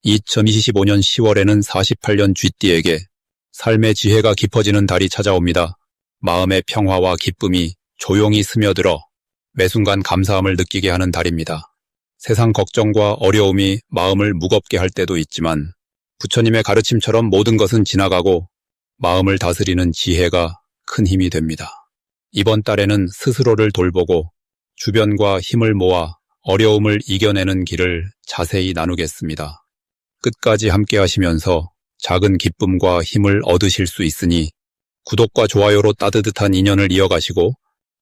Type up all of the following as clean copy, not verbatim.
2025년 10월에는 48년 쥐띠에게 삶의 지혜가 깊어지는 달이 찾아옵니다. 마음의 평화와 기쁨이 조용히 스며들어 매 순간 감사함을 느끼게 하는 달입니다. 세상 걱정과 어려움이 마음을 무겁게 할 때도 있지만 부처님의 가르침처럼 모든 것은 지나가고 마음을 다스리는 지혜가 큰 힘이 됩니다. 이번 달에는 스스로를 돌보고 주변과 힘을 모아 어려움을 이겨내는 길을 자세히 나누겠습니다. 끝까지 함께 하시면서 작은 기쁨과 힘을 얻으실 수 있으니 구독과 좋아요로 따뜻한 인연을 이어가시고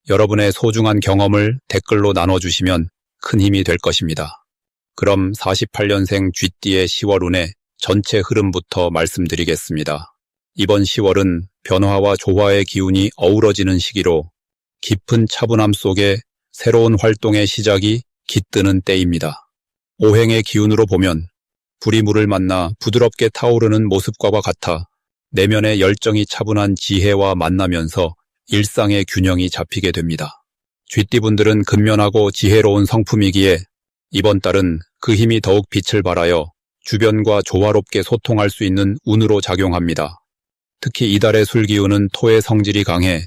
여러분의 소중한 경험을 댓글로 나눠주시면 큰 힘이 될 것입니다. 그럼 48년생 쥐띠의 10월 운의 전체 흐름부터 말씀드리겠습니다. 이번 10월은 변화와 조화의 기운이 어우러지는 시기로 깊은 차분함 속에 새로운 활동의 시작이 깃드는 때입니다. 오행의 기운으로 보면 불이 물을 만나 부드럽게 타오르는 모습과 같아 내면의 열정이 차분한 지혜와 만나면서 일상의 균형이 잡히게 됩니다. 쥐띠분들은 근면하고 지혜로운 성품이기에 이번 달은 그 힘이 더욱 빛을 발하여 주변과 조화롭게 소통할 수 있는 운으로 작용합니다. 특히 이달의 술기운은 토의 성질이 강해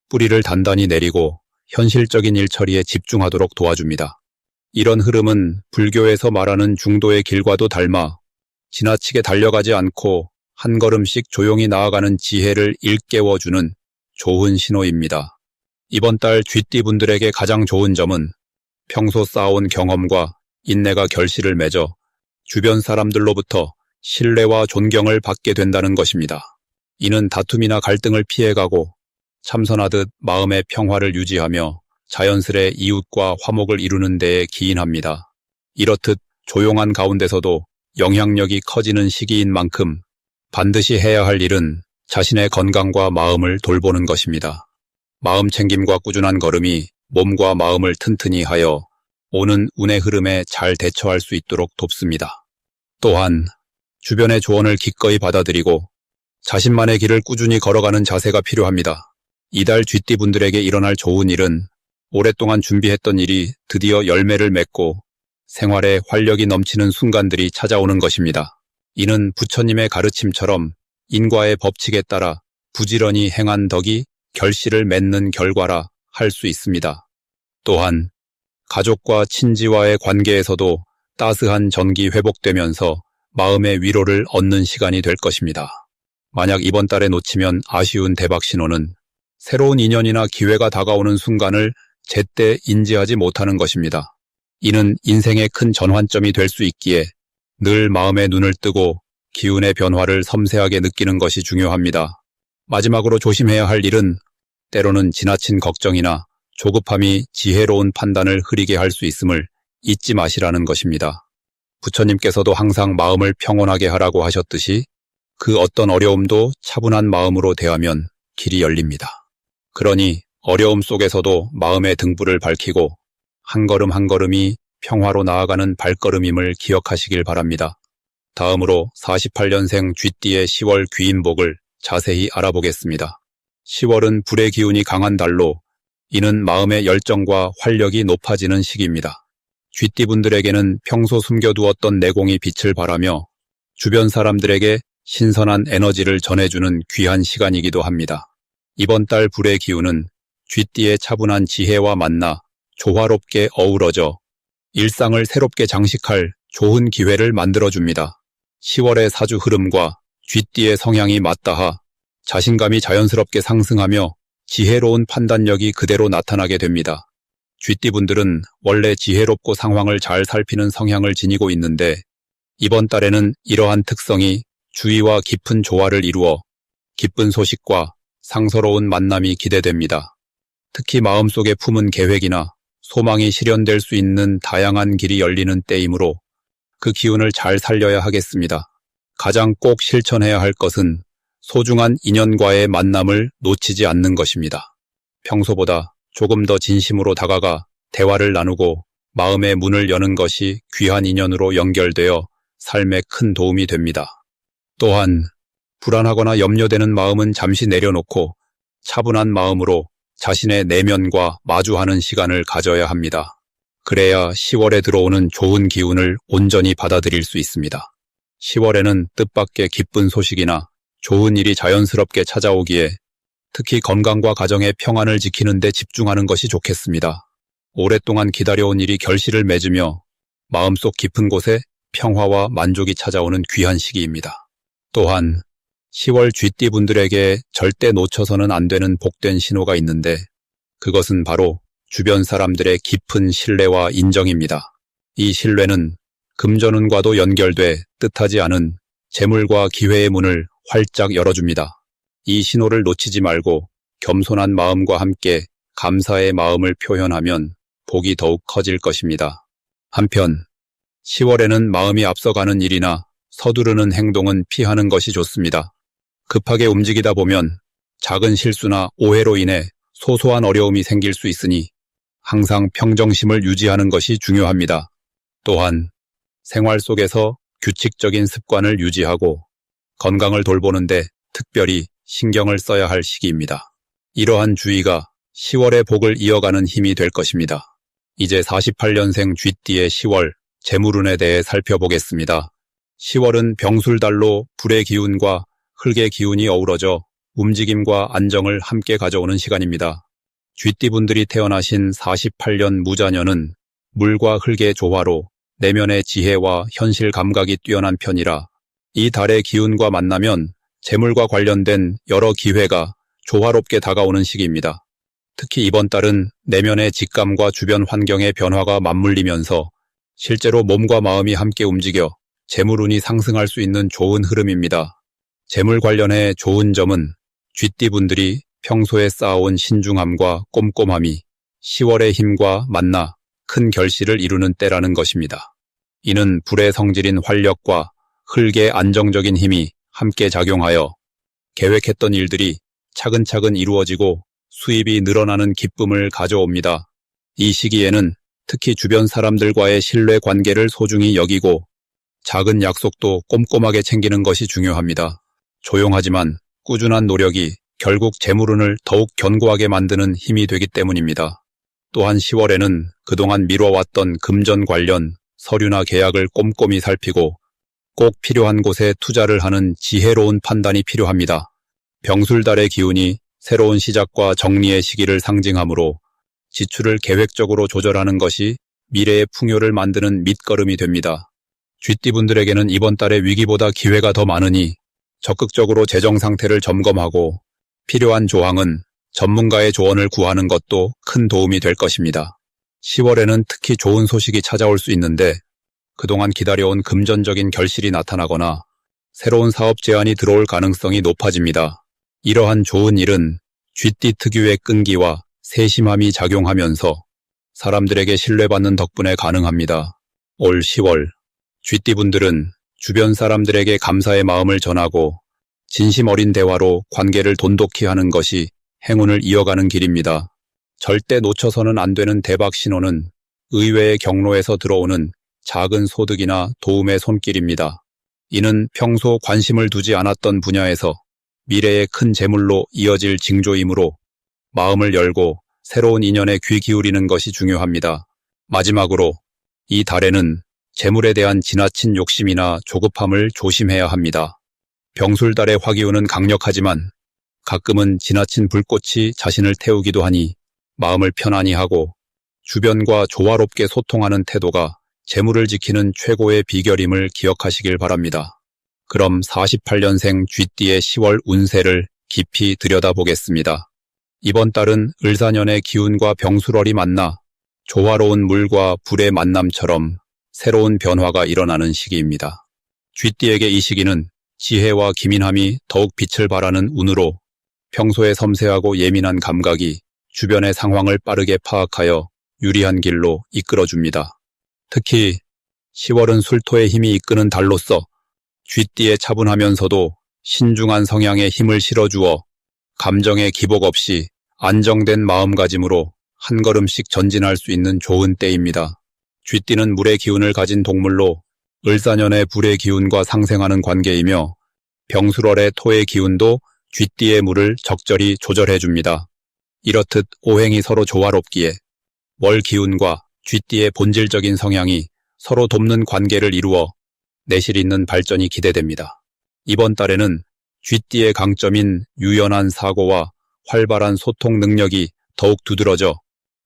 뿌리를 단단히 내리고 현실적인 일처리에 집중하도록 도와줍니다. 이런 흐름은 불교에서 말하는 중도의 길과도 닮아 지나치게 달려가지 않고 한 걸음씩 조용히 나아가는 지혜를 일깨워주는 좋은 신호입니다. 이번 달 쥐띠분들에게 가장 좋은 점은 평소 쌓아온 경험과 인내가 결실을 맺어 주변 사람들로부터 신뢰와 존경을 받게 된다는 것입니다. 이는 다툼이나 갈등을 피해가고 참선하듯 마음의 평화를 유지하며 자연스레 이웃과 화목을 이루는 데에 기인합니다. 이렇듯 조용한 가운데서도 영향력이 커지는 시기인 만큼 반드시 해야 할 일은 자신의 건강과 마음을 돌보는 것입니다. 마음 챙김과 꾸준한 걸음이 몸과 마음을 튼튼히 하여 오는 운의 흐름에 잘 대처할 수 있도록 돕습니다. 또한 주변의 조언을 기꺼이 받아들이고 자신만의 길을 꾸준히 걸어가는 자세가 필요합니다. 이달 쥐띠분들에게 일어날 좋은 일은 오랫동안 준비했던 일이 드디어 열매를 맺고 생활에 활력이 넘치는 순간들이 찾아오는 것입니다. 이는 부처님의 가르침처럼 인과의 법칙에 따라 부지런히 행한 덕이 결실을 맺는 결과라 할 수 있습니다. 또한 가족과 친지와의 관계에서도 따스한 정이 회복되면서 마음의 위로를 얻는 시간이 될 것입니다. 만약 이번 달에 놓치면 아쉬운 대박 신호는 새로운 인연이나 기회가 다가오는 순간을 제때 인지하지 못하는 것입니다. 이는 인생의 큰 전환점이 될 수 있기에 늘 마음의 눈을 뜨고 기운의 변화를 섬세하게 느끼는 것이 중요합니다. 마지막으로 조심해야 할 일은 때로는 지나친 걱정이나 조급함이 지혜로운 판단을 흐리게 할 수 있음을 잊지 마시라는 것입니다. 부처님께서도 항상 마음을 평온하게 하라고 하셨듯이 그 어떤 어려움도 차분한 마음으로 대하면 길이 열립니다. 그러니 어려움 속에서도 마음의 등불을 밝히고 한 걸음 한 걸음이 평화로 나아가는 발걸음임을 기억하시길 바랍니다. 다음으로 48년생 쥐띠의 10월 귀인복을 자세히 알아보겠습니다. 10월은 불의 기운이 강한 달로 이는 마음의 열정과 활력이 높아지는 시기입니다. 쥐띠분들에게는 평소 숨겨두었던 내공이 빛을 발하며 주변 사람들에게 신선한 에너지를 전해주는 귀한 시간이기도 합니다. 이번 달 불의 기운은 쥐띠의 차분한 지혜와 만나 조화롭게 어우러져 일상을 새롭게 장식할 좋은 기회를 만들어줍니다. 10월의 사주 흐름과 쥐띠의 성향이 맞닿아 자신감이 자연스럽게 상승하며 지혜로운 판단력이 그대로 나타나게 됩니다. 쥐띠분들은 원래 지혜롭고 상황을 잘 살피는 성향을 지니고 있는데 이번 달에는 이러한 특성이 주의와 깊은 조화를 이루어 기쁜 소식과 상서로운 만남이 기대됩니다. 특히 마음속에 품은 계획이나 소망이 실현될 수 있는 다양한 길이 열리는 때이므로 그 기운을 잘 살려야 하겠습니다. 가장 꼭 실천해야 할 것은 소중한 인연과의 만남을 놓치지 않는 것입니다. 평소보다 조금 더 진심으로 다가가 대화를 나누고 마음의 문을 여는 것이 귀한 인연으로 연결되어 삶에 큰 도움이 됩니다. 또한 불안하거나 염려되는 마음은 잠시 내려놓고 차분한 마음으로 자신의 내면과 마주하는 시간을 가져야 합니다. 그래야 10월에 들어오는 좋은 기운을 온전히 받아들일 수 있습니다. 10월에는 뜻밖의 기쁜 소식이나 좋은 일이 자연스럽게 찾아오기에 특히 건강과 가정의 평안을 지키는 데 집중하는 것이 좋겠습니다. 오랫동안 기다려온 일이 결실을 맺으며 마음속 깊은 곳에 평화와 만족이 찾아오는 귀한 시기입니다. 또한 10월 쥐띠분들에게 절대 놓쳐서는 안 되는 복된 신호가 있는데 그것은 바로 주변 사람들의 깊은 신뢰와 인정입니다. 이 신뢰는 금전운과도 연결돼 뜻하지 않은 재물과 기회의 문을 활짝 열어줍니다. 이 신호를 놓치지 말고 겸손한 마음과 함께 감사의 마음을 표현하면 복이 더욱 커질 것입니다. 한편 10월에는 마음이 앞서가는 일이나 서두르는 행동은 피하는 것이 좋습니다. 급하게 움직이다 보면 작은 실수나 오해로 인해 소소한 어려움이 생길 수 있으니 항상 평정심을 유지하는 것이 중요합니다. 또한 생활 속에서 규칙적인 습관을 유지하고 건강을 돌보는데 특별히 신경을 써야 할 시기입니다. 이러한 주의가 10월의 복을 이어가는 힘이 될 것입니다. 이제 48년생 쥐띠의 10월 재물운에 대해 살펴보겠습니다. 10월은 병술달로 불의 기운과 흙의 기운이 어우러져 움직임과 안정을 함께 가져오는 시간입니다. 쥐띠분들이 태어나신 48년 무자년은 물과 흙의 조화로 내면의 지혜와 현실 감각이 뛰어난 편이라 이 달의 기운과 만나면 재물과 관련된 여러 기회가 조화롭게 다가오는 시기입니다. 특히 이번 달은 내면의 직감과 주변 환경의 변화가 맞물리면서 실제로 몸과 마음이 함께 움직여 재물운이 상승할 수 있는 좋은 흐름입니다. 재물 관련해 좋은 점은 쥐띠분들이 평소에 쌓아온 신중함과 꼼꼼함이 10월의 힘과 만나 큰 결실을 이루는 때라는 것입니다. 이는 불의 성질인 활력과 흙의 안정적인 힘이 함께 작용하여 계획했던 일들이 차근차근 이루어지고 수입이 늘어나는 기쁨을 가져옵니다. 이 시기에는 특히 주변 사람들과의 신뢰 관계를 소중히 여기고 작은 약속도 꼼꼼하게 챙기는 것이 중요합니다. 조용하지만 꾸준한 노력이 결국 재물운을 더욱 견고하게 만드는 힘이 되기 때문입니다. 또한 10월에는 그동안 미뤄왔던 금전 관련 서류나 계약을 꼼꼼히 살피고 꼭 필요한 곳에 투자를 하는 지혜로운 판단이 필요합니다. 병술달의 기운이 새로운 시작과 정리의 시기를 상징하므로 지출을 계획적으로 조절하는 것이 미래의 풍요를 만드는 밑거름이 됩니다. 쥐띠분들에게는 이번 달에 위기보다 기회가 더 많으니 적극적으로 재정 상태를 점검하고 필요한 조항은 전문가의 조언을 구하는 것도 큰 도움이 될 것입니다. 10월에는 특히 좋은 소식이 찾아올 수 있는데 그동안 기다려온 금전적인 결실이 나타나거나 새로운 사업 제안이 들어올 가능성이 높아집니다. 이러한 좋은 일은 쥐띠 특유의 끈기와 세심함이 작용하면서 사람들에게 신뢰받는 덕분에 가능합니다. 올 10월 쥐띠분들은 주변 사람들에게 감사의 마음을 전하고 진심 어린 대화로 관계를 돈독히 하는 것이 행운을 이어가는 길입니다. 절대 놓쳐서는 안 되는 대박 신호는 의외의 경로에서 들어오는 작은 소득이나 도움의 손길입니다. 이는 평소 관심을 두지 않았던 분야에서 미래의 큰 재물로 이어질 징조이므로 마음을 열고 새로운 인연에 귀 기울이는 것이 중요합니다. 마지막으로 이 달에는 재물에 대한 지나친 욕심이나 조급함을 조심해야 합니다. 병술달의 화기운은 강력하지만 가끔은 지나친 불꽃이 자신을 태우기도 하니 마음을 편안히 하고 주변과 조화롭게 소통하는 태도가 재물을 지키는 최고의 비결임을 기억하시길 바랍니다. 그럼 48년생 쥐띠의 10월 운세를 깊이 들여다보겠습니다. 이번 달은 을사년의 기운과 병술월이 만나 조화로운 물과 불의 만남처럼 새로운 변화가 일어나는 시기입니다. 쥐띠에게 이 시기는 지혜와 기민함이 더욱 빛을 발하는 운으로 평소에 섬세하고 예민한 감각이 주변의 상황을 빠르게 파악하여 유리한 길로 이끌어줍니다. 특히 10월은 술토의 힘이 이끄는 달로서 쥐띠에 차분하면서도 신중한 성향에 힘을 실어주어 감정의 기복 없이 안정된 마음가짐으로 한 걸음씩 전진할 수 있는 좋은 때입니다. 쥐띠는 물의 기운을 가진 동물로 을사년의 불의 기운과 상생하는 관계이며 병술월의 토의 기운도 쥐띠의 물을 적절히 조절해줍니다. 이렇듯 오행이 서로 조화롭기에 월 기운과 쥐띠의 본질적인 성향이 서로 돕는 관계를 이루어 내실 있는 발전이 기대됩니다. 이번 달에는 쥐띠의 강점인 유연한 사고와 활발한 소통 능력이 더욱 두드러져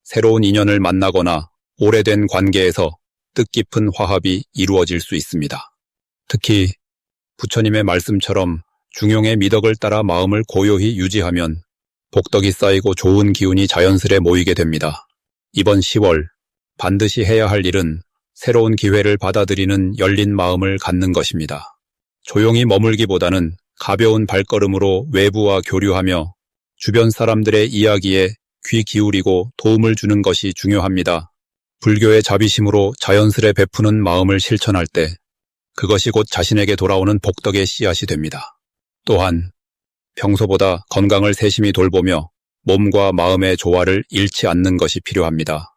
새로운 인연을 만나거나 오래된 관계에서 뜻깊은 화합이 이루어질 수 있습니다. 특히 부처님의 말씀처럼 중용의 미덕을 따라 마음을 고요히 유지하면 복덕이 쌓이고 좋은 기운이 자연스레 모이게 됩니다. 이번 10월 반드시 해야 할 일은 새로운 기회를 받아들이는 열린 마음을 갖는 것입니다. 조용히 머물기보다는 가벼운 발걸음으로 외부와 교류하며 주변 사람들의 이야기에 귀 기울이고 도움을 주는 것이 중요합니다. 불교의 자비심으로 자연스레 베푸는 마음을 실천할 때 그것이 곧 자신에게 돌아오는 복덕의 씨앗이 됩니다. 또한 평소보다 건강을 세심히 돌보며 몸과 마음의 조화를 잃지 않는 것이 필요합니다.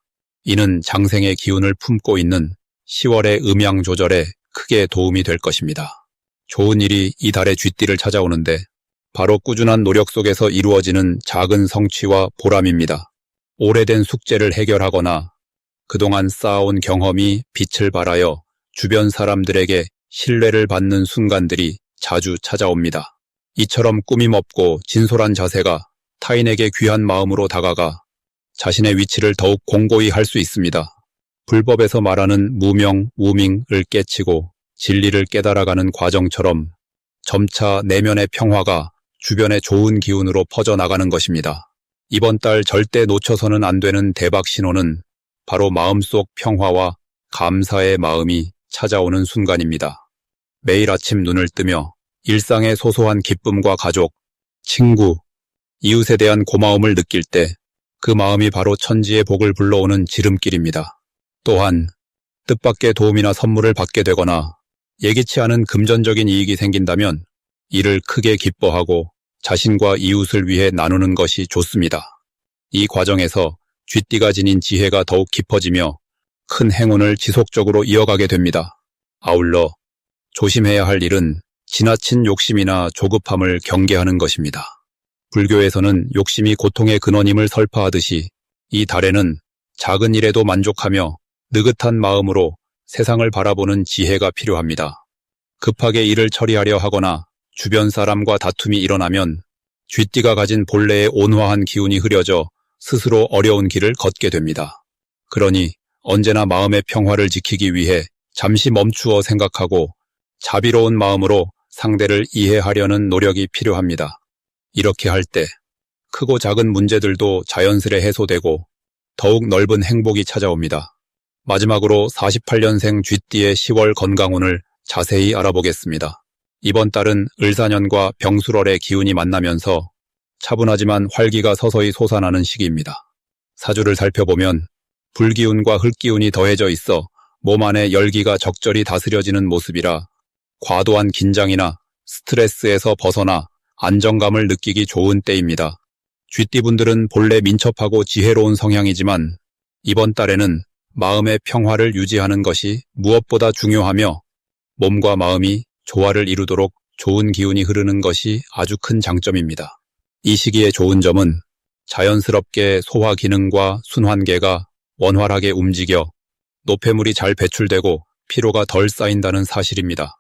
이는 장생의 기운을 품고 있는 10월의 음양 조절에 크게 도움이 될 것입니다. 좋은 일이 이 달의 쥐띠를 찾아오는데 바로 꾸준한 노력 속에서 이루어지는 작은 성취와 보람입니다. 오래된 숙제를 해결하거나 그동안 쌓아온 경험이 빛을 발하여 주변 사람들에게 신뢰를 받는 순간들이 자주 찾아옵니다. 이처럼 꾸밈없고 진솔한 자세가 타인에게 귀한 마음으로 다가가 자신의 위치를 더욱 공고히 할 수 있습니다. 불법에서 말하는 무명, 우밍을 깨치고 진리를 깨달아가는 과정처럼 점차 내면의 평화가 주변의 좋은 기운으로 퍼져나가는 것입니다. 이번 달 절대 놓쳐서는 안 되는 대박 신호는 바로 마음속 평화와 감사의 마음이 찾아오는 순간입니다. 매일 아침 눈을 뜨며 일상의 소소한 기쁨과 가족, 친구, 이웃에 대한 고마움을 느낄 때 그 마음이 바로 천지의 복을 불러오는 지름길입니다. 또한 뜻밖의 도움이나 선물을 받게 되거나 예기치 않은 금전적인 이익이 생긴다면 이를 크게 기뻐하고 자신과 이웃을 위해 나누는 것이 좋습니다. 이 과정에서 쥐띠가 지닌 지혜가 더욱 깊어지며 큰 행운을 지속적으로 이어가게 됩니다. 아울러 조심해야 할 일은 지나친 욕심이나 조급함을 경계하는 것입니다. 불교에서는 욕심이 고통의 근원임을 설파하듯이 이 달에는 작은 일에도 만족하며 느긋한 마음으로 세상을 바라보는 지혜가 필요합니다. 급하게 일을 처리하려 하거나 주변 사람과 다툼이 일어나면 쥐띠가 가진 본래의 온화한 기운이 흐려져 스스로 어려운 길을 걷게 됩니다. 그러니 언제나 마음의 평화를 지키기 위해 잠시 멈추어 생각하고 자비로운 마음으로 상대를 이해하려는 노력이 필요합니다. 이렇게 할 때 크고 작은 문제들도 자연스레 해소되고 더욱 넓은 행복이 찾아옵니다. 마지막으로 48년생 쥐띠의 10월 건강운을 자세히 알아보겠습니다. 이번 달은 을사년과 병술월의 기운이 만나면서 차분하지만 활기가 서서히 솟아나는 시기입니다. 사주를 살펴보면 불기운과 흙기운이 더해져 있어 몸 안의 열기가 적절히 다스려지는 모습이라 과도한 긴장이나 스트레스에서 벗어나 안정감을 느끼기 좋은 때입니다. 쥐띠분들은 본래 민첩하고 지혜로운 성향이지만 이번 달에는 마음의 평화를 유지하는 것이 무엇보다 중요하며 몸과 마음이 조화를 이루도록 좋은 기운이 흐르는 것이 아주 큰 장점입니다. 이 시기의 좋은 점은 자연스럽게 소화 기능과 순환계가 원활하게 움직여 노폐물이 잘 배출되고 피로가 덜 쌓인다는 사실입니다.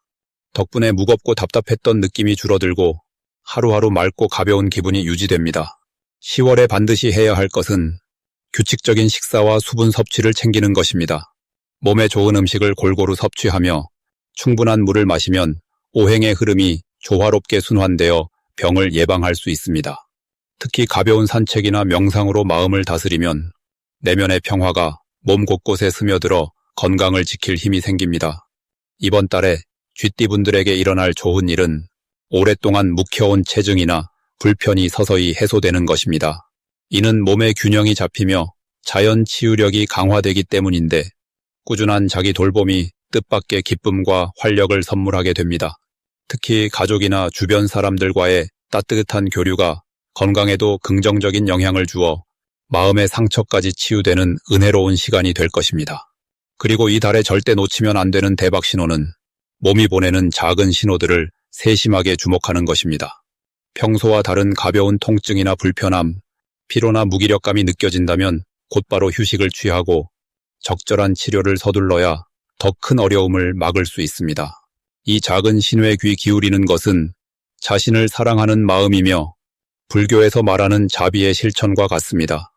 덕분에 무겁고 답답했던 느낌이 줄어들고 하루하루 맑고 가벼운 기분이 유지됩니다. 10월에 반드시 해야 할 것은 규칙적인 식사와 수분 섭취를 챙기는 것입니다. 몸에 좋은 음식을 골고루 섭취하며 충분한 물을 마시면 오행의 흐름이 조화롭게 순환되어 병을 예방할 수 있습니다. 특히 가벼운 산책이나 명상으로 마음을 다스리면 내면의 평화가 몸 곳곳에 스며들어 건강을 지킬 힘이 생깁니다. 이번 달에 쥐띠분들에게 일어날 좋은 일은 오랫동안 묵혀온 체증이나 불편이 서서히 해소되는 것입니다. 이는 몸의 균형이 잡히며 자연 치유력이 강화되기 때문인데 꾸준한 자기 돌봄이 뜻밖의 기쁨과 활력을 선물하게 됩니다. 특히 가족이나 주변 사람들과의 따뜻한 교류가 건강에도 긍정적인 영향을 주어 마음의 상처까지 치유되는 은혜로운 시간이 될 것입니다. 그리고 이 달에 절대 놓치면 안 되는 대박 신호는 몸이 보내는 작은 신호들을 세심하게 주목하는 것입니다. 평소와 다른 가벼운 통증이나 불편함, 피로나 무기력감이 느껴진다면 곧바로 휴식을 취하고 적절한 치료를 서둘러야 더 큰 어려움을 막을 수 있습니다. 이 작은 신호에 귀 기울이는 것은 자신을 사랑하는 마음이며 불교에서 말하는 자비의 실천과 같습니다.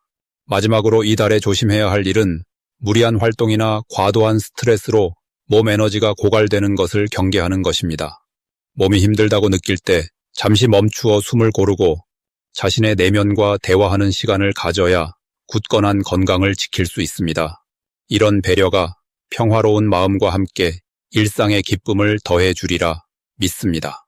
마지막으로 이달에 조심해야 할 일은 무리한 활동이나 과도한 스트레스로 몸 에너지가 고갈되는 것을 경계하는 것입니다. 몸이 힘들다고 느낄 때 잠시 멈추어 숨을 고르고 자신의 내면과 대화하는 시간을 가져야 굳건한 건강을 지킬 수 있습니다. 이런 배려가 평화로운 마음과 함께 일상의 기쁨을 더해 주리라 믿습니다.